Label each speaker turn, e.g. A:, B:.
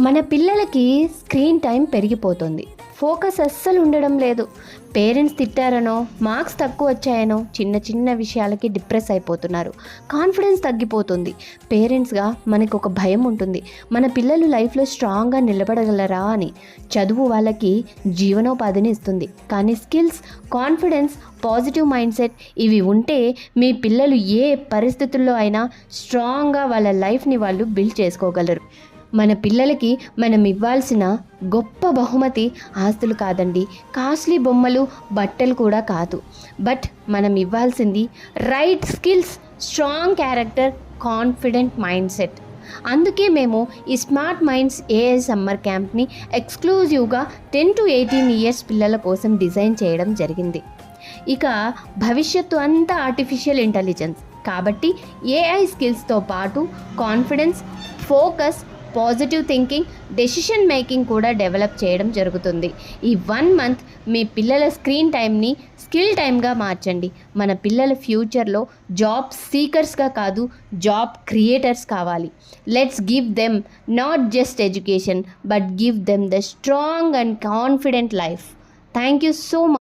A: మన పిల్లలకి screen time పెరిగిపోతుంది. ఫోకస్ అస్సలు ఉండడం లేదు. పేరెంట్స్ తిట్టారనో, మార్క్స్ తక్కువ వచ్చాయనో చిన్న చిన్న విషయాలకి డిప్రెస్ అయిపోతున్నారు. కాన్ఫిడెన్స్ తగ్గిపోతుంది. పేరెంట్స్గా మనకు ఒక భయం ఉంటుంది, మన పిల్లలు లైఫ్లో స్ట్రాంగ్గా నిలబడగలరా అని. చదువు వాళ్ళకి జీవనోపాధిని ఇస్తుంది, కానీ skills, confidence, positive mind set ఇవి ఉంటే మీ పిల్లలు ఏ పరిస్థితుల్లో అయినా స్ట్రాంగ్గా వాళ్ళ లైఫ్ని వాళ్ళు బిల్డ్ చేసుకోగలరు. మన పిల్లలకి మనం ఇవ్వాల్సిన గొప్ప బహుమతి ఆస్తులు కాదండి, కాస్ట్లీ బొమ్మలు, బట్టలు కూడా కాదు. బట్ మనం ఇవ్వాల్సింది right skills, strong character, confident mind set. అందుకే మేము ఈ స్మార్ట్ మైండ్స్ ఏఐ సమ్మర్ క్యాంప్ని ఎక్స్క్లూజివ్గా 10 to 18 ఇయర్స్ పిల్లల కోసం డిజైన్ చేయడం జరిగింది. ఇక భవిష్యత్తు అంతా ఆర్టిఫిషియల్ ఇంటెలిజెన్స్ కాబట్టి ఏఐ స్కిల్స్తో పాటు confidence, focus, positive thinking, decision making కూడా డెవలప్ చేయడం జరుగుతుంది. ఈ 1 month మీ పిల్లల స్క్రీన్ టైంని స్కిల్ టైమ్గా మార్చండి. మన పిల్లల ఫ్యూచర్లో జాబ్ సీకర్స్గా కాదు, జాబ్ క్రియేటర్స్ కావాలి. Let's give them not just education but give them the strong and confident life. Thank you so much.